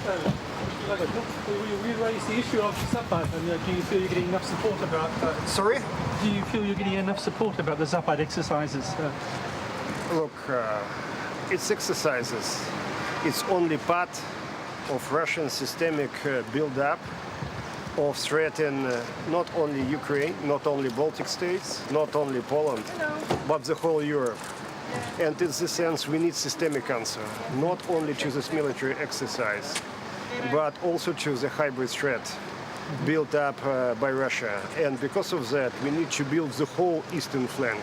We raised the issue of Zapad, and do you feel you're getting enough support about? Sorry? Do you feel you're getting enough support about the Zapad exercises? Look, it's exercises. It's only part of Russian systemic build-up of threatening not only Ukraine, not only Baltic states, not only Poland, but the whole Europe. And in this sense, we need systemic answer, not only to this military exercise, but also to the hybrid threat built up by Russia. And because of that, we need to build the whole eastern flank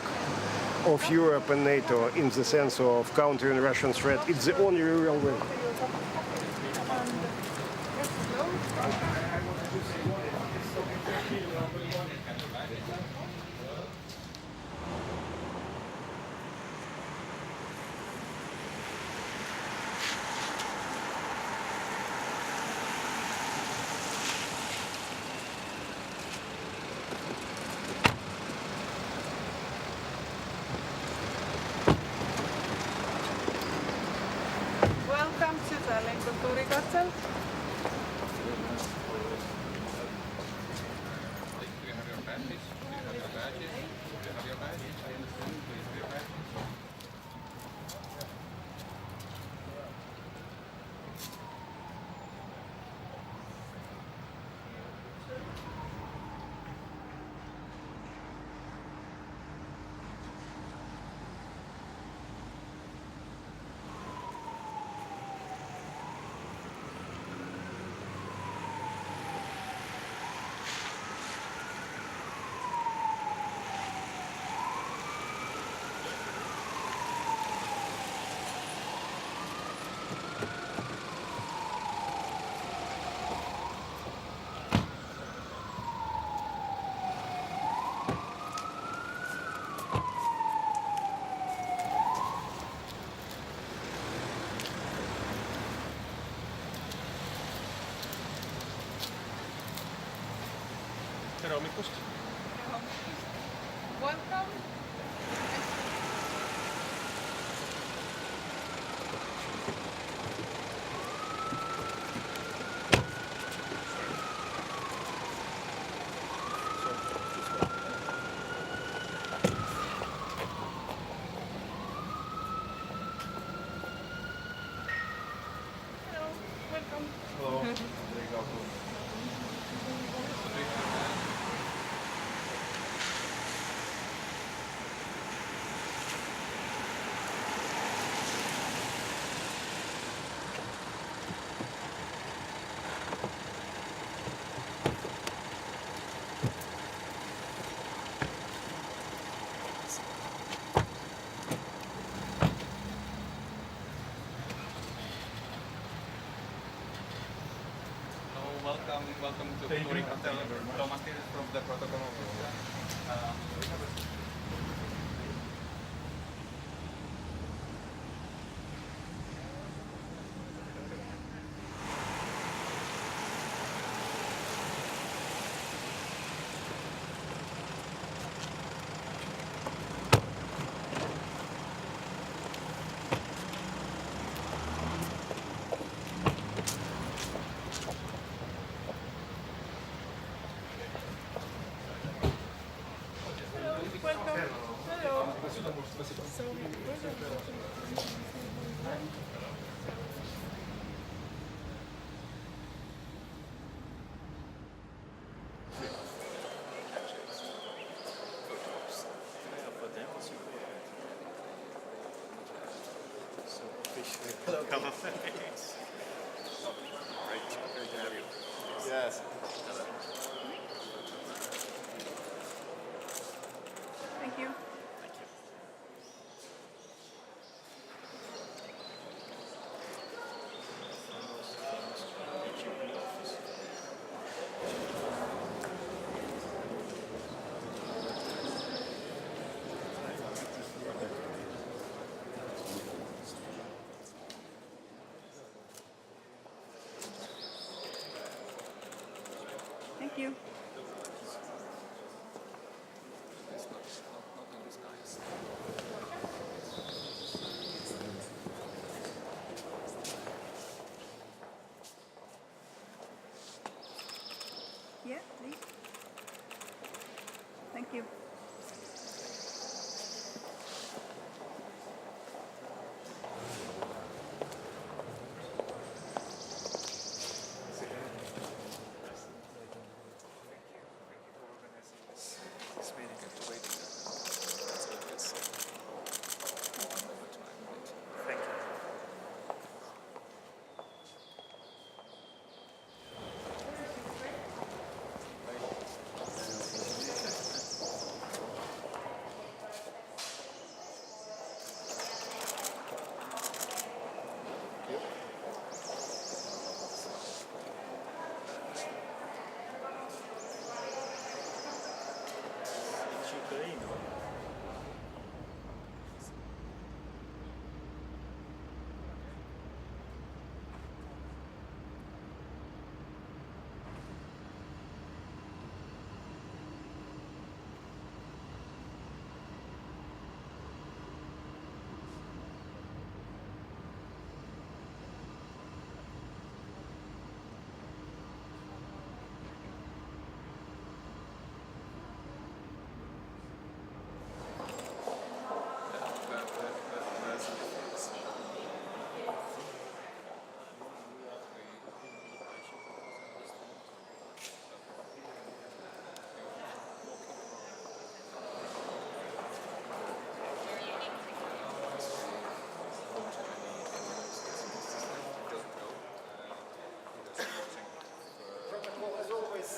of Europe and NATO in the sense of countering Russian threat. It's the only real way. Welcome to Tallinn Kultuurikatse. Tere hommikust! Welcome. Hello. Welcome. Hello. Welcome to Kultuurikatse. Thomas Tiris from the protocol office. Welcome. Hello. Hello. Great to have you. Yes. Thank you. you.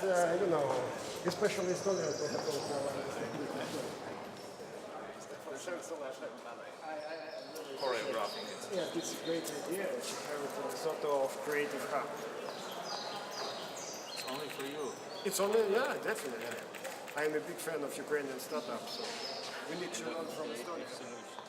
I don't know, especially Estonian protocol. Choreographing it. Yeah, it's a great idea to have it a sort of creative hub. It's only for you. It's only, yeah, definitely. I'm a big fan of Ukrainian startups, so we need to learn from Estonia.